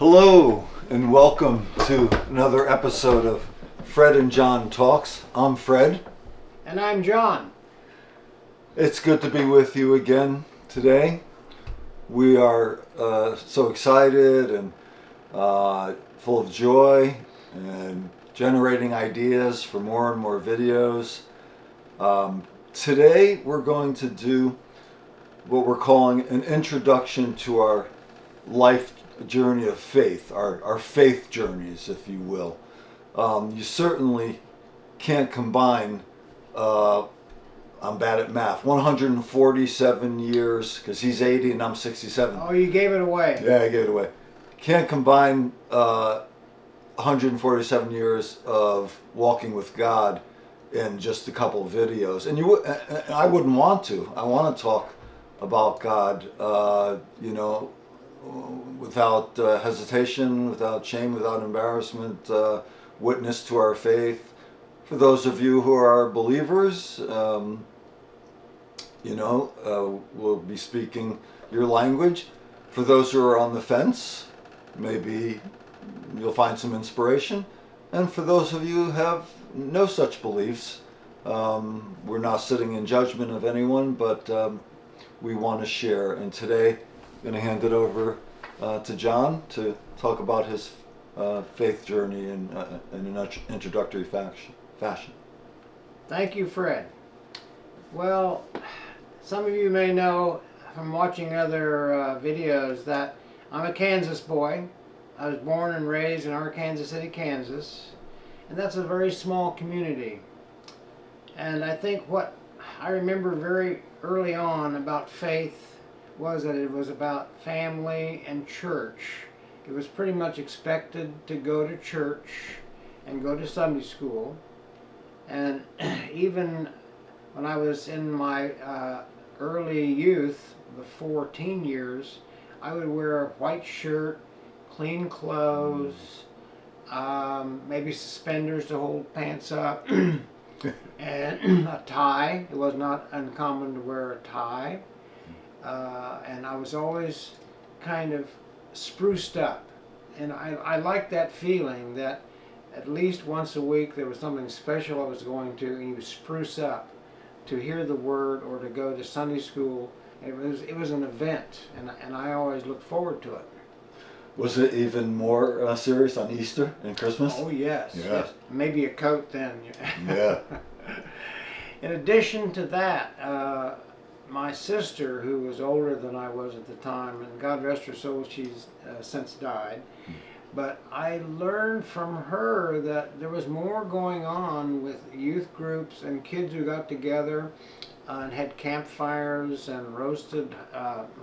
Hello and welcome to another episode of Fred and John Talks. I'm Fred. And I'm John. It's good to be with you again today. We are so excited and full of joy and generating ideas for more and more videos. Today we're going to do what we're calling an introduction to our life journey of faith, our faith journeys, if you will. You certainly can't combine, I'm bad at math, 147 years, because he's 80 and I'm 67. Oh, you gave it away. Yeah, I gave it away. Can't combine 147 years of walking with God in just a couple of videos. And I wouldn't want to. I want to talk about God, without hesitation, without shame, without embarrassment, witness to our faith. For those of you who are believers, we'll be speaking your language. For those who are on the fence, maybe you'll find some inspiration. And for those of you who have no such beliefs, we're not sitting in judgment of anyone, but we want to share. And today, I'm going to hand it over to John to talk about his faith journey in an introductory fashion. Thank you, Fred. Well, some of you may know from watching other videos that I'm a Kansas boy. I was born and raised in Arkansas City, Kansas, and that's a very small community. And I think what I remember very early on about faith was that it was about family and church. It was pretty much expected to go to church and go to Sunday school. And even when I was in my early youth, before teen years, I would wear a white shirt, clean clothes, maybe suspenders to hold pants up, and a tie. It was not uncommon to wear a tie. And I was always kind of spruced up. And I liked that feeling that at least once a week there was something special I was going to, and you spruce up to hear the word or to go to Sunday school. It was an event, and I always looked forward to it. Was it even more serious on Easter and Christmas? Oh, yes. Yeah. Yes. Maybe a coat then. Yeah. In addition to that, my sister, who was older than I was at the time, and God rest her soul, she's since died, but I learned from her that there was more going on with youth groups and kids who got together and had campfires and roasted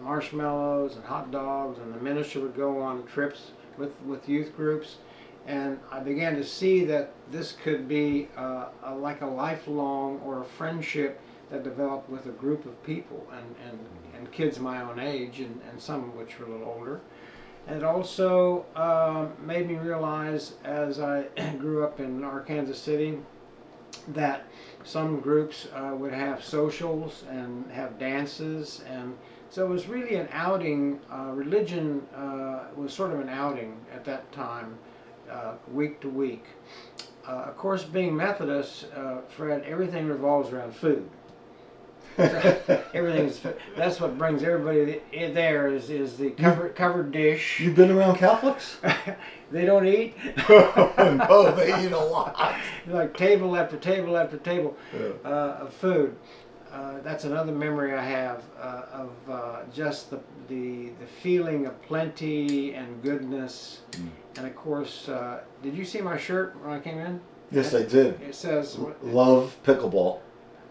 marshmallows and hot dogs, and the minister would go on trips with youth groups. And I began to see that this could be like a lifelong or a friendship that developed with a group of people and kids my own age, and some of which were a little older. And it also made me realize, as I grew up in Arkansas City, that some groups would have socials and have dances, and so it was really an outing. Religion was sort of an outing at that time, week to week. Of course, being Methodist, Fred, everything revolves around food. That's what brings everybody there is the covered dish. You've been around Catholics? They don't eat. No, they eat a lot. Like table after table after table of food. That's another memory I have of just the feeling of plenty and goodness. And of course, did you see my shirt when I came in? Yes, I did. It says Love pickleball.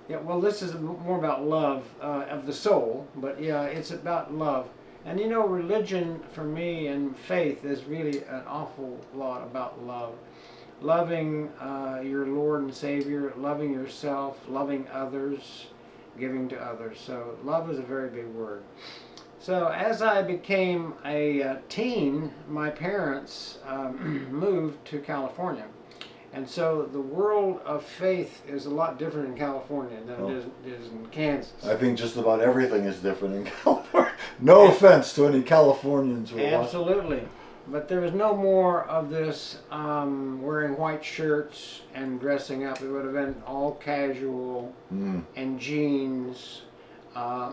Yeah, well, this is more about love of the soul, but yeah, it's about love. And you know, religion for me and faith is really an awful lot about love. Loving your Lord and Savior, loving yourself, loving others, giving to others. So love is a very big word. So as I became a teen, my parents moved to California. And so the world of faith is a lot different in California than it is in Kansas. I think just about everything is different in California. No offense to any Californians who are watching. Absolutely. But there was no more of this wearing white shirts and dressing up. It would have been all casual and jeans. Uh,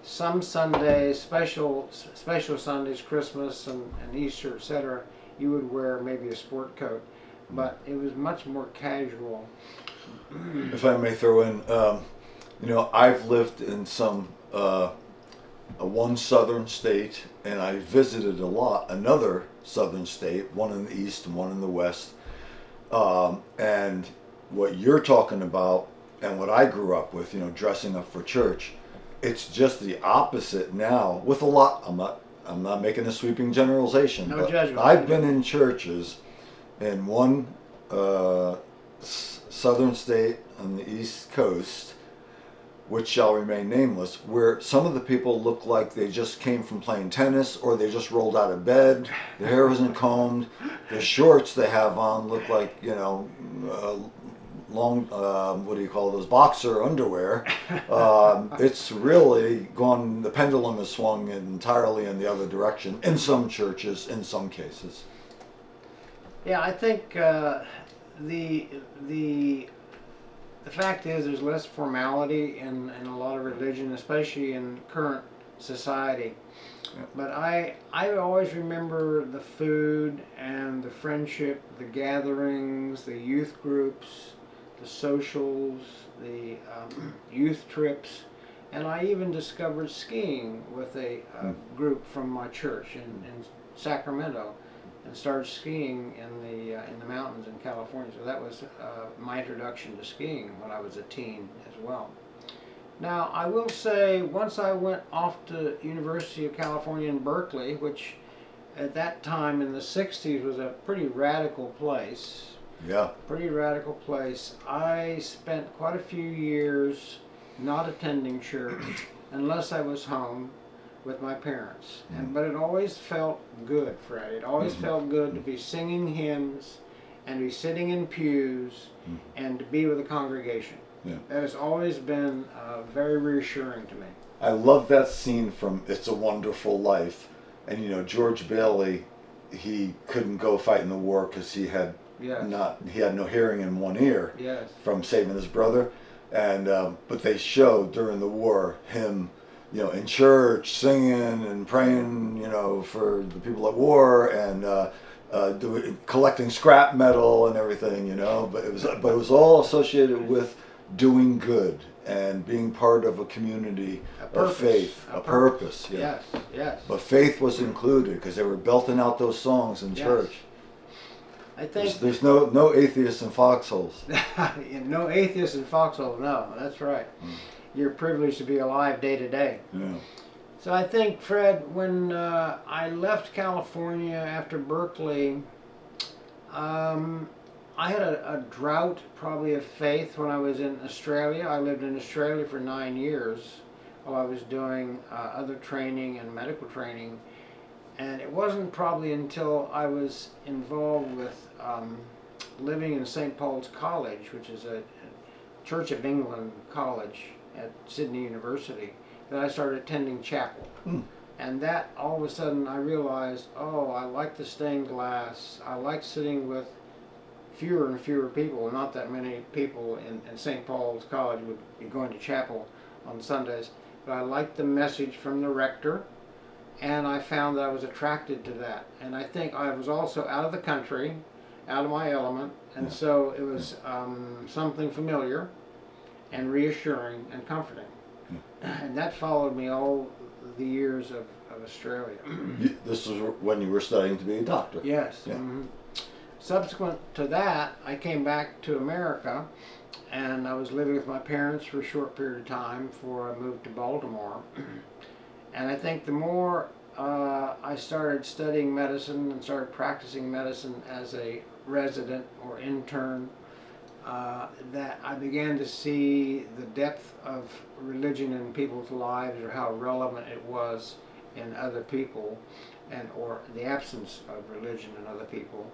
some Sundays, special Sundays, Christmas and Easter, etc., you would wear maybe a sport coat, but it was much more casual. If I may throw in, I've lived in one southern state, and I visited another southern state, one in the east and one in the west. And what you're talking about, and what I grew up with, dressing up for church, it's just the opposite now. With a lot, I'm not making a sweeping generalization. No but judgment. I've been in churches in one southern state on the East Coast, which shall remain nameless, where some of the people look like they just came from playing tennis, or they just rolled out of bed, their hair wasn't combed, the shorts they have on look like, long, what do you call those, boxer underwear. It's really gone, the pendulum has swung entirely in the other direction, in some churches, in some cases. Yeah, I think the fact is there's less formality in a lot of religion, especially in current society. Yeah. But I always remember the food and the friendship, the gatherings, the youth groups, the socials, the youth trips, and I even discovered skiing with a group from my church in Sacramento, and started skiing in the mountains in California. So that was my introduction to skiing when I was a teen as well. Now I will say, once I went off to University of California in Berkeley, which at that time in the 60s was a pretty radical place. Yeah. Pretty radical place. I spent quite a few years not attending church unless I was home with my parents. But it always felt good, Fred. It always felt good to be singing hymns and be sitting in pews and to be with a congregation. Yeah. That has always been very reassuring to me. I love that scene from It's a Wonderful Life. And George Bailey, he couldn't go fight in the war because he had no hearing in one ear from saving his brother. And but they showed during the war him in church, singing and praying, for the people at war, and collecting scrap metal and everything, But it was all associated with doing good and being part of a community of faith, a purpose. Yeah. Yes. But faith was included because they were belting out those songs in church. I think there's no atheists in foxholes. No atheists in foxholes. No, that's right. You're privileged to be alive day to day. Yeah. So I think, Fred, when I left California after Berkeley, I had a drought probably of faith when I was in Australia. I lived in Australia for 9 years while I was doing other training and medical training. And it wasn't probably until I was involved with living in St. Paul's College, which is a Church of England college at Sydney University, that I started attending chapel. And that, all of a sudden, I realized, I like the stained glass. I like sitting with fewer and fewer people. Not that many people in St. Paul's College would be going to chapel on Sundays. But I liked the message from the rector, and I found that I was attracted to that. And I think I was also out of the country, out of my element, and so it was something familiar and reassuring and comforting. And that followed me all the years of Australia. This was when you were studying to be a doctor. Yes. Yeah. Subsequent to that, I came back to America, and I was living with my parents for a short period of time before I moved to Baltimore. And I think the more I started studying medicine and started practicing medicine as a resident or intern, that I began to see the depth of religion in people's lives, or how relevant it was in other people, or the absence of religion in other people.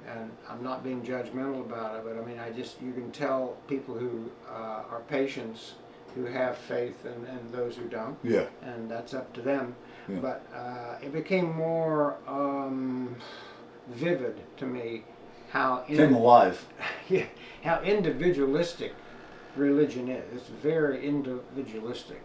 And I'm not being judgmental about it, but I mean, you can tell people who are patients who have faith and those who don't. Yeah. And that's up to them. Yeah. But it became more vivid to me how Came alive. yeah, how individualistic religion is. It's very individualistic.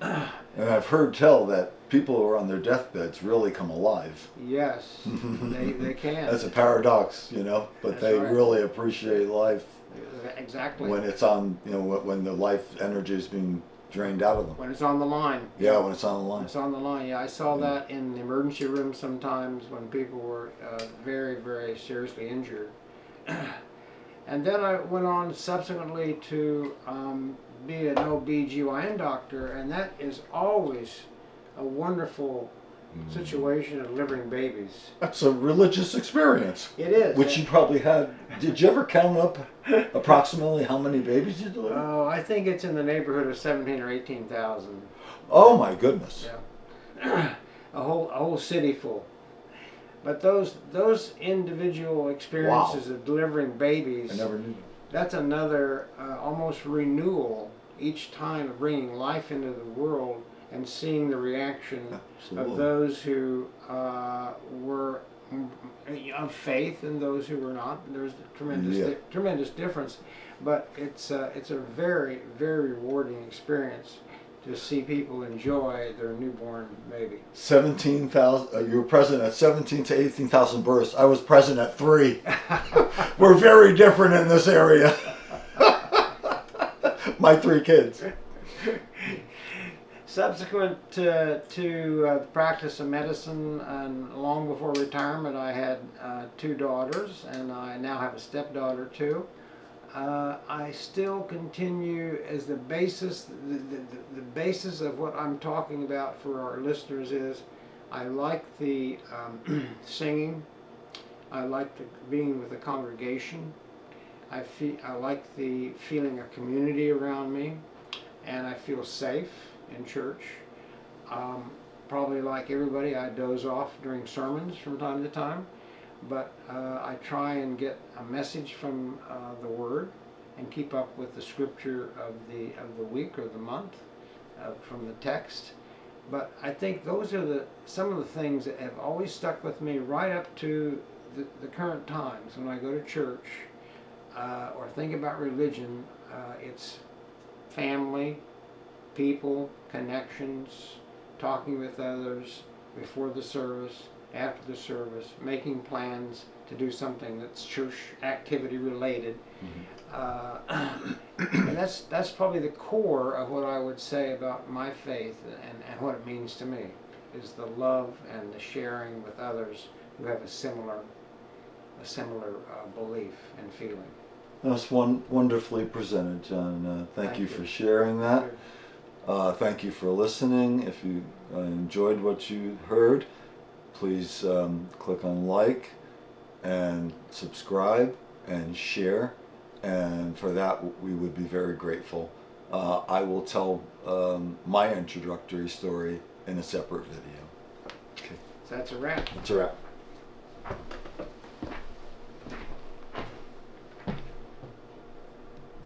And I've heard tell that people who are on their deathbeds really come alive. Yes, they can. That's a paradox, you know, but That's they right. really appreciate life Exactly. when it's on, you know, when the life energy is being drained out of them. When it's on the line. Yeah, when it's on the line. It's on the line. Yeah, I saw that in the emergency room sometimes when people were very, very seriously injured. And then I went on subsequently to be an OB/GYN doctor, and that is always a wonderful situation of delivering babies. That's a religious experience. It is. Which you probably had. Did you ever count up approximately how many babies you delivered? Oh, I think it's in the neighborhood of 17 or 18,000. Oh my goodness. Yeah. a whole city full. But those individual experiences of delivering babies, I never knew. that's another almost renewal each time of bringing life into the world and seeing the reaction Absolutely. of those who were of faith and those who were not. There's a tremendous difference, but it's a very, very rewarding experience to see people enjoy their newborn baby. 17,000. You were present at 17 to 18,000 births. I was present at 3. We're very different in this area. My 3 kids. Subsequent to the practice of medicine and long before retirement, I had 2 daughters, and I now have a stepdaughter too. I still continue as the basis, the basis of what I'm talking about for our listeners is, I like the singing, I like being with the congregation, I like the feeling of community around me, and I feel safe in church. Probably like everybody, I doze off during sermons from time to time. But I try and get a message from the Word and keep up with the scripture of the week or the month from the text. But I think those are some of the things that have always stuck with me right up to the current times. When I go to church or think about religion, it's family, people, connections, talking with others before the service, after the service, making plans to do something that's church activity related. And that's probably the core of what I would say about my faith and what it means to me, is the love and the sharing with others who have a similar belief and feeling. That's wonderfully presented, John. Thank you for sharing that. Thank you for listening. If you enjoyed what you heard, please click on like and subscribe and share, and for that we would be very grateful. I will tell my introductory story in a separate video. Okay. So that's a wrap. That's a wrap.